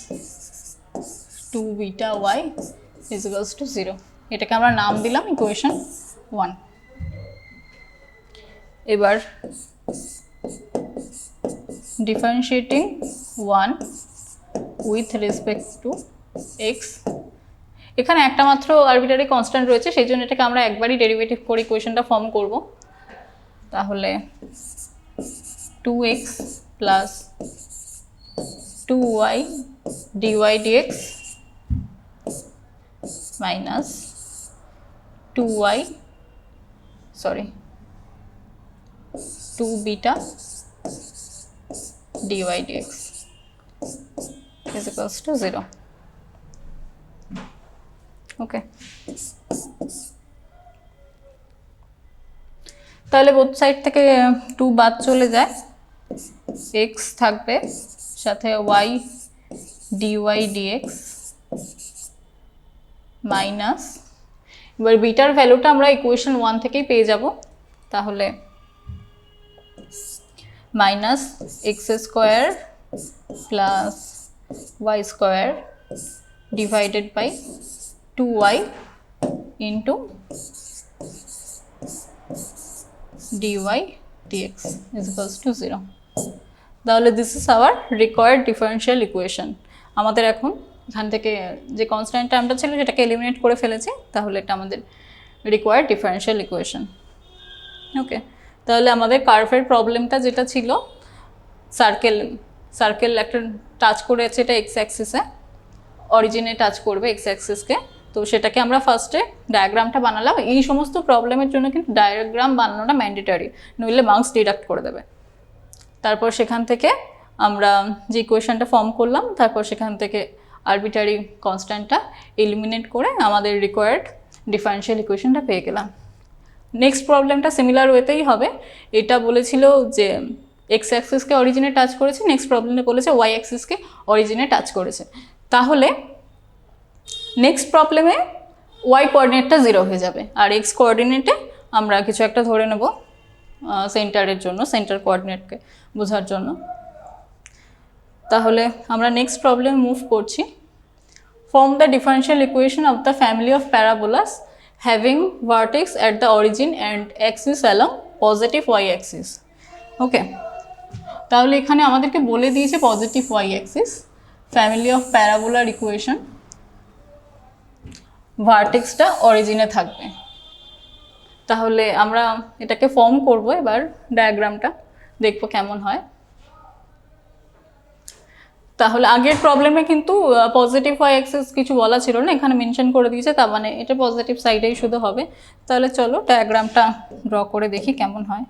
2 beta y is equals to 0। এটাকে আমরা নাম দিলাম ইকুয়েশন 1। এবার differentiating 1 with respect to x, এখানে একটা মাত্র আরবিট্রারি কনস্ট্যান্ট রয়েছে, সেই জন্য এটাকে আমরা একবারই ডেরিভেটিভ করে ইকুয়েশনটা ফর্ম করব। তাহলে 2x plus 2y dy dx minus 2y, sorry 2 beta dy dx is equals to 0. ওকে, তাহলে বোথ সাইড থেকে 2 বাদ চলে যায়, x থাকবে সাথে y dy dx মাইনাস, এবার বিটার ভ্যালুটা আমরা ইকুয়েশন 1 থেকেই পেয়ে যাব, তাহলে minus x square plus Y square divided by 2y into dy dx is equals to 0. তাহলে this is our required differential equation. আমাদের এখন এখান থেকে যে কনস্ট্যান্ট টার্মটা ছিল সেটাকে এলিমিনেট করে ফেলেছি, তাহলে এটা আমাদের রিকোয়ার্ড ডিফারেনশিয়াল ইকুয়েশন। ওকে, তাহলে আমাদের কার্ভের প্রবলেমটা যেটা ছিল, সার্কেল একটা টাচ করেছে, এটা এক্স অ্যাক্সিসে, অরিজিনে টাচ করবে এক্স অ্যাক্সিসকে, তো সেটাকে আমরা ফার্স্টে ডায়াগ্রামটা বানালাম। এই সমস্ত প্রবলেমের জন্য কিন্তু ডায়াগ্রাম বানানোটা ম্যান্ডেটরি, নইলে মার্কস ডিডাক্ট করে দেবে। তারপর সেখান থেকে আমরা যে ইকুয়েশনটা ফর্ম করলাম, তারপর সেখান থেকে আরবিটারি কনস্ট্যান্টটা এলিমিনেট করে আমাদের রিকোয়ার্ড ডিফারেনশিয়াল ইকুয়েশনটা পেয়ে গেলাম। নেক্সট প্রবলেমটা সিমিলার ওয়েতেই হবে। এটা বলেছিল যে এক্স অ্যাক্সিসকে অরিজিনে টাচ করেছে, নেক্সট প্রবলেমে বলেছে ওয়াই অ্যাক্সিসকে অরিজিনে টাচ করেছে। তাহলে নেক্সট প্রবলেমে ওয়াই কোঅর্ডিনেটটা 0 হয়ে যাবে, আর এক্স কোঅর্ডিনেটে আমরা কিছু একটা ধরে নেব সেন্টারের জন্য, সেন্টার কোঅর্ডিনেটকে বোঝার জন্য। তাহলে আমরা নেক্সট প্রবলেম মুভ করছি। Form the differential equation of the family of parabolas having vertex at the origin and axis along positive y axis. Okay, তাহলে এখানে আমাদেরকে বলে দিয়েছে positive y axis, family of প্যারাবোলার ইকুয়েশন, ভার্টেক্সটা অরিজিনে থাকবে। তাহলে আমরা এটাকে ফর্ম করব, এবার ডায়াগ্রামটা দেখবো কেমন হয়। তাহলে আগের প্রবলেমে কিন্তু পজিটিভ ওয়াই অ্যাক্সিস কিছু বলা ছিল না, এখানে মেনশন করে দিয়েছে, তার মানে এটা পজিটিভ সাইডেই শুধু হবে। তাহলে চলো ডায়াগ্রামটা ড্র করে দেখি কেমন হয়।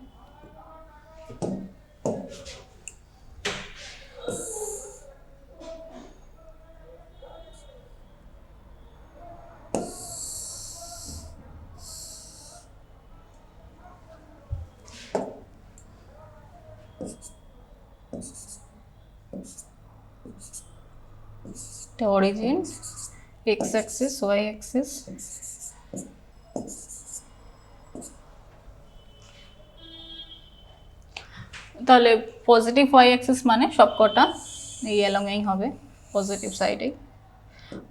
The origin, x-axis, y-axis, তাহলে পজিটিভ ওয়াই অ্যাক্সিস মানে সবকটা এই অ্যালংয়েই হবে, পজিটিভ সাইডেই।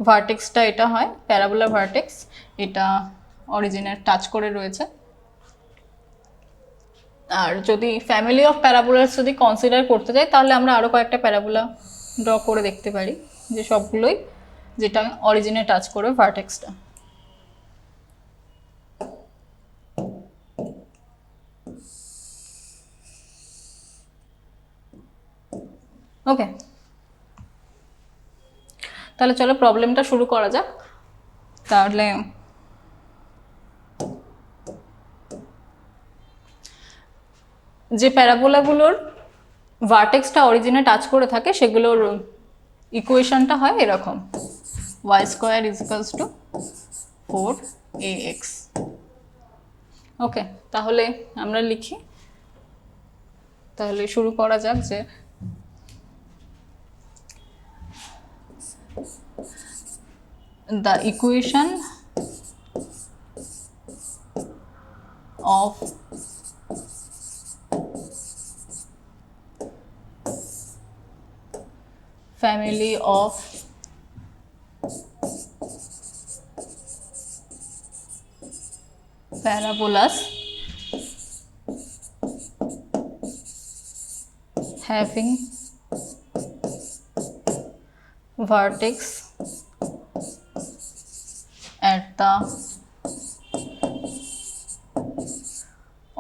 ভার্টেক্সটা এটা হয় প্যারাবোলার ভার্টেক্স, এটা অরিজিনের টাচ করে রয়েছে। আর যদি ফ্যামিলি অফ প্যারাবোলাস যদি কনসিডার করতে যাই, তাহলে আমরা আরও কয়েকটা প্যারাবোলা ড্র করে দেখতে পারি, যে সবগুলোই যেটা অরিজিনে টাচ করবে ভার্টেক্সটা। ওকে, তাহলে চলো প্রবলেমটা শুরু করা যাক। তাহলে যে প্যারাবোলাগুলোর ভার্টেক্সটা অরিজিনে টাচ করে থাকে সেগুলোর ইকুয়েশনটা হয় এরকম, y square is equals to 4ax। Okay, তাহলে আমরা লিখি, তাহলে শুরু করা যাক। যে the equation of family of parabolas having vertex at the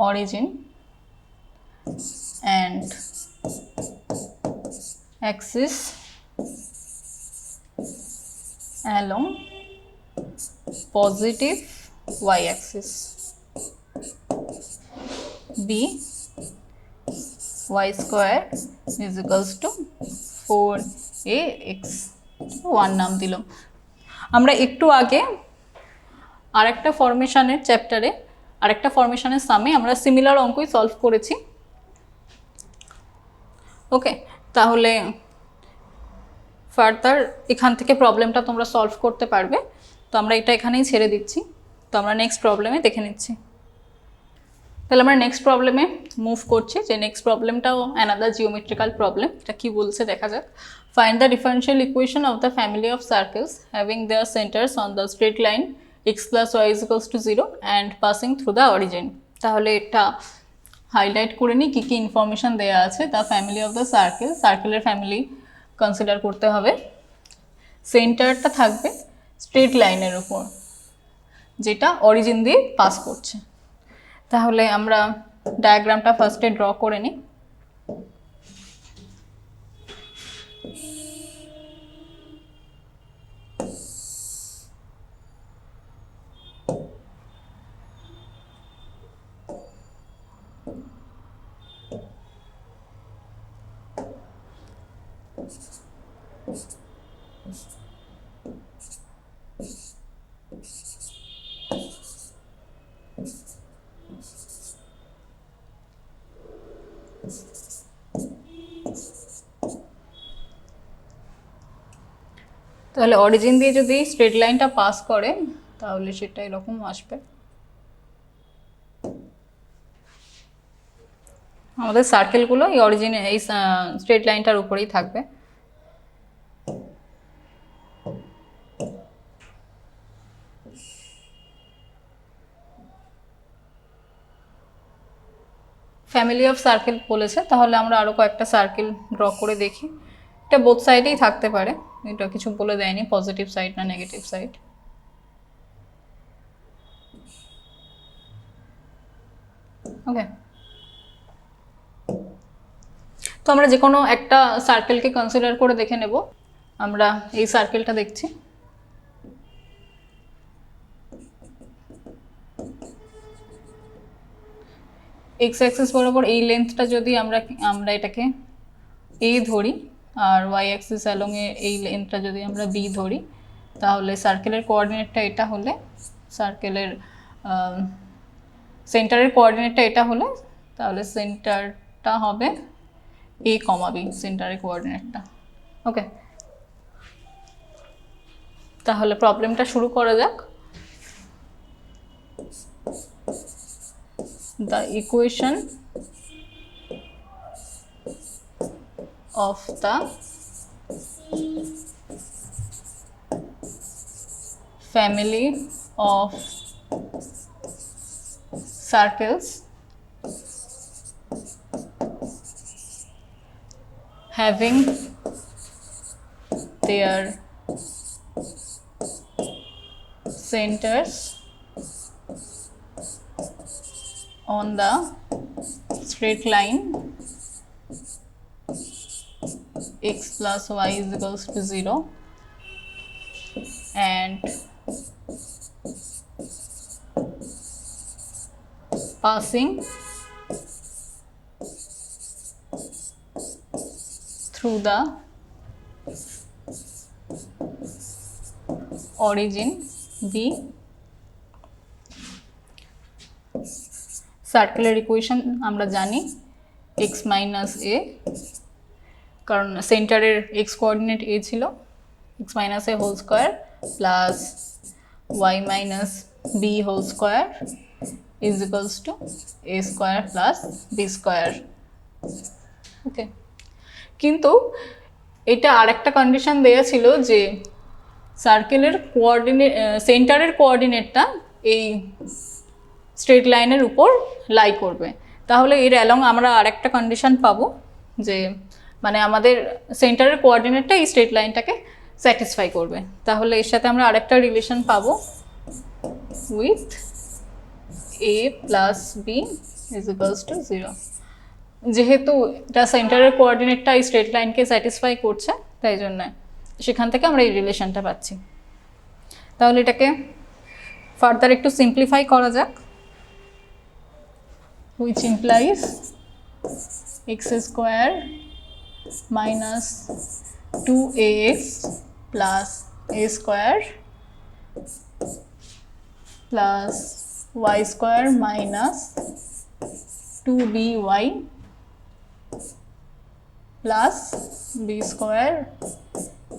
origin and axis along positive y axis b y square is equals to 4ax। 1 নাম দিলাম। আমরা একটু আগে আরেকটা ফরমেশনের চ্যাপ্টারে, আরেকটা ফরমেশনের সামে আমরা সিমিলার অঙ্কই সলভ করেছি। ওকে, তাহলে ফার্দার এখান থেকে প্রবলেমটা তোমরা সলভ করতে পারবে। তো আমরা এটা এখানেই ছেড়ে দিচ্ছি। তো আমরা নেক্সট প্রবলেমে দেখে নিচ্ছি। তাহলে আমরা নেক্সট প্রবলেমে মুভ করছি, যে নেক্সট প্রবলেমটাও অ্যানাদার জিওমেট্রিক্যাল প্রবলেম। এটা কি বলছে দেখা যাক। Find the differential equation of the family of circles having their centres on the straight line x + y = 0 and passing through the origin. তাহলে এটা হাইলাইট করে নিই কী কী ইনফরমেশান দেওয়া আছে। The family of the circle, সার্কেলের ফ্যামিলি কনসিডার করতে হবে। সেন্টারটা থাকবে স্ট্রেট লাইনের উপর, যেটা অরিজিন দিয়ে পাস করছে। তাহলে আমরা ডায়াগ্রামটা ফার্স্টে ড্র করে নিই। তাহলে অরিজিন দিয়ে যদি স্ট্রেট লাইনটা পাস করে তাহলে সেটা এরকম আসবে। আমাদের সার্কেলগুলো এই অরিজিনে এই স্ট্রেট লাইনটার উপরেই থাকবে। ফ্যামিলি অফ সার্কেল বলেছে, তাহলে আমরা আরও কয়েকটা সার্কেল ড্র করে দেখি। এটা বোথ সাইডেই থাকতে পারে, এটা কিছু বলে দেয়নি পজিটিভ সাইড না নেগেটিভ সাইড। ওকে, তো আমরা যে কোনো একটা সার্কেলকে কনসিডার করে দেখে নেব। আমরা এই সার্কেলটা দেখছি। এক্স অ্যাক্সিস বরাবর এই লেন্থটা যদি আমরা এটাকে এ ধরি, আর ওয়াই অ্যাক্সিস অ্যালং এই লেন্থটা যদি আমরা বি ধরি, তাহলে সার্কেলের কোঅর্ডিনেটটা এটা হলে, সার্কেলের সেন্টারের কোঅর্ডিনেটটা এটা হলে, তাহলে সেন্টারটা হবে এ কমা বি, সেন্টারের কোঅর্ডিনেটটা। ওকে, তাহলে প্রবলেমটা শুরু করা যাক। The equation of the family of circles having their centers on the straight line x + y = 0 and passing through the origin B। সার্কেলের ইকুয়েশন আমরা জানি x - a, কারণ সেন্টারের x কোঅর্ডিনেট a ছিল, x - a whole square plus y - b whole square is equals to a square plus b square. Okay, কিন্তু এটা আরেকটা কন্ডিশন দেওয়া ছিল যে সার্কেলের কোঅর্ডিনেট, সেন্টারের কোঅর্ডিনেটটা এই স্ট্রেট লাইনের উপর লাই করবে। তাহলে এর অ্যালং আমরা আরেকটা কন্ডিশন পাবো, যে মানে আমাদের সেন্টারের কোঅর্ডিনেটটা এই স্ট্রেট লাইনটাকে স্যাটিসফাই করবে। তাহলে এর সাথে আমরা আরেকটা রিলেশন পাবো, উইথ a + b = 0। যেহেতু এটা সেন্টারের কোঅর্ডিনেটটা এই স্ট্রেট লাইনকে স্যাটিসফাই করছে, তাই জন্য সেখান থেকে আমরা এই রিলেশনটা পাচ্ছি। তাহলে এটাকে ফার্দার একটু সিম্পলিফাই করা যাক, which implies x square minus 2ax plus a square plus y square minus 2by plus b square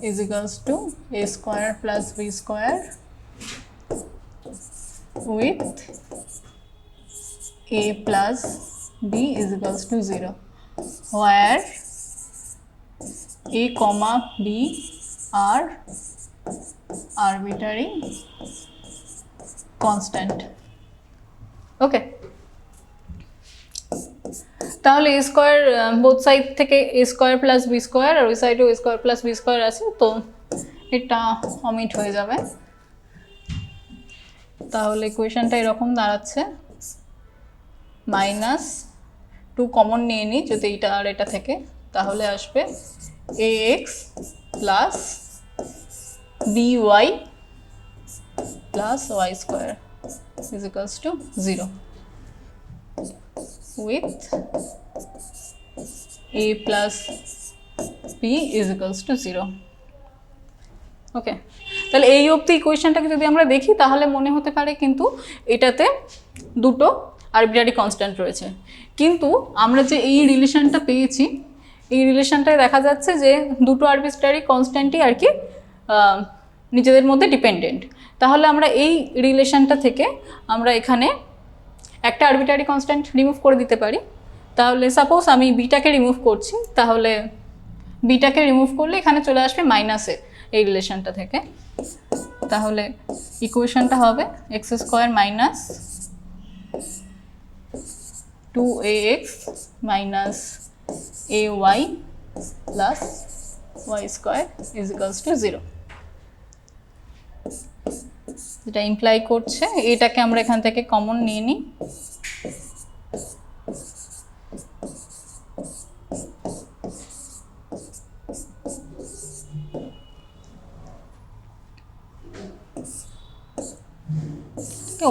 is equals to a square plus b square with a plus b is equals to 0, where a comma b are arbitrary constant. ওকে, তাহলে এ স্কোয়ার বোথ সাইড থেকে এ স্কোয়ার প্লাস বি স্কোয়ার আর ওই সাইডেও এ স্কোয়ার প্লাস বি স্কোয়ার আছে, তো এটা অমিট হয়ে যাবে। তাহলে ইকুয়েশনটা এরকম দাঁড়াচ্ছে, মাইনাস 2 কমন নিয়ে নিই যদি এটা আর এটা থেকে, তাহলে আসবে ax plus by plus y square is equals to 0 with a plus b is equals to 0. ওকে, তাহলে এই অবধি ইকুয়েশনটাকে যদি আমরা দেখি তাহলে মনে হতে পারে কিন্তু এটাতে দুটো আরবিট্রারি কনস্ট্যান্ট রয়েছে, কিন্তু আমরা যে এই রিলেশনটা পেয়েছি এই রিলেশনটায় দেখা যাচ্ছে যে দুটো আরবিট্রারি কনস্ট্যান্টই আর কি নিজেদের মধ্যে ডিপেন্ডেন্ট। তাহলে আমরা এই রিলেশনটা থেকে আমরা এখানে একটা আরবিট্রারি কনস্ট্যান্ট রিমুভ করে দিতে পারি। তাহলে সাপোজ আমি বিটাকে রিমুভ করছি, তাহলে বিটাকে রিমুভ করলে এখানে চলে আসবে মাইনাসে এই রিলেশনটা থেকে। তাহলে ইকুয়েশনটা হবে x square minus 2ax minus ay plus y square is equals to 0। যেটা ইমপ্লাই করছে এটাকে আমরা এখান থেকে কমন নিয়ে নিই,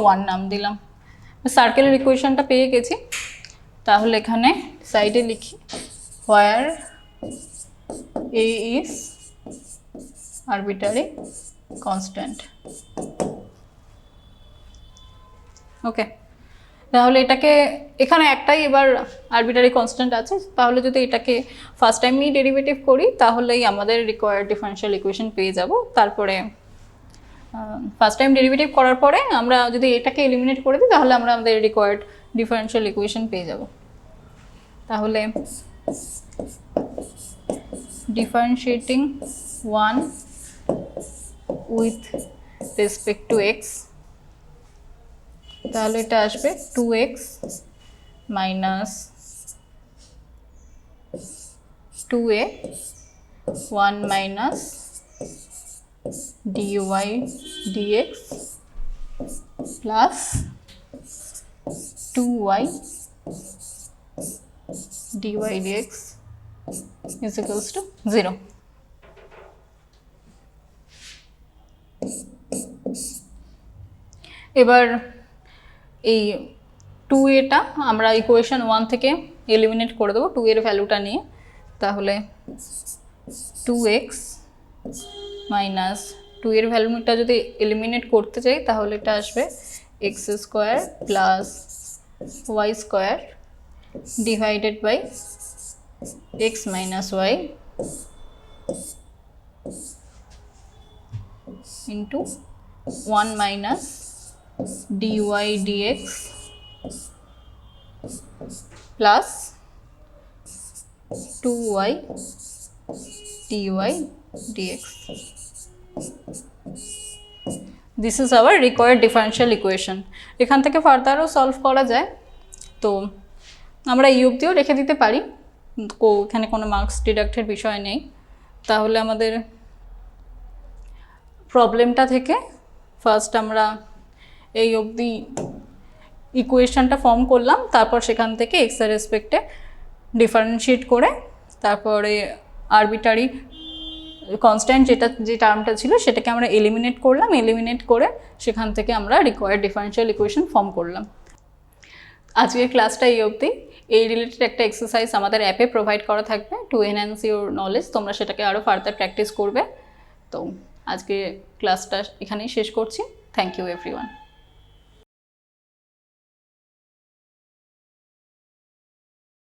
ওয়ান নাম দিলাম। সার্কেলের ইকুয়েশনটা পেয়ে গেছি, তাহলে এখানে সাইডে লিখি হোয়ার এ ইজ আরবিট্রারি কনস্ট্যান্ট। ওকে, তাহলে এটাকে এখানে একটাই এবার আরবিট্রারি কনস্ট্যান্ট আছে, তাহলে যদি এটাকে ফার্স্ট টাইমই ডেরিভেটিভ করি তাহলেই আমাদের রিকোয়ার্ড ডিফারেনশিয়াল ইকুয়েশন পেয়ে যাব। তারপরে ফার্স্ট টাইম ডেরিভেটিভ করার পরে আমরা যদি এটাকে এলিমিনেট করে দিই তাহলে আমরা আমাদের রিকোয়ার্ড ডিফারেনশিয়াল ইকুয়েশন পেয়ে যাব। তাহলে differentiating 1 with respect to x, তাহলে এটা আসবে 2x minus 2a 1 minus dy dx plus 2y dy dx is equals to 0. এবার এই 2a আমরা ইকুয়েশন 1 থেকে এলিমিনেট করে দেবো 2 এর ভ্যালুটা নিয়ে। তাহলে 2x মাইনাস 2 এর ভ্যালুটা যদি এলিমিনেট করতে চাই তাহলে এটা আসবে x square plus y square divided by x minus y into 1 minus dy dx plus 2y dy dx. This is our required differential equation. এখান থেকে ফার্দারও সলভ করা যায়, তো আমরা এই অবধিও রেখে দিতে পারি, এখানে কোনো মার্কস ডিডাক্টের বিষয় নেই। তাহলে আমাদের প্রবলেমটা থেকে ফার্স্ট আমরা এই অবধি ইকুয়েশনটা ফর্ম করলাম, তারপর সেখান থেকে এক্স এর রেসপেক্টে ডিফারেন্সিয়েট করে তারপরে আরবিট্রারি কনস্ট্যান্ট যে টার্মটা ছিল সেটাকে আমরা এলিমিনেট করলাম, এলিমিনেট করে সেখান থেকে আমরা রিকোয়ার্ড ডিফারেন্সিয়াল ইকুয়েশন ফর্ম করলাম। আজকের ক্লাসটা এই অবধি। এই রিলেটেড একটা এক্সারসাইজ আমাদের অ্যাপে প্রোভাইড করা থাকবে টু এনহ্যান্স ইউর নলেজ, তোমরা সেটাকে আরও ফার্দার প্র্যাকটিস করবে। তো আজকে ক্লাসটা এখানেই শেষ করছি। Thank you everyone.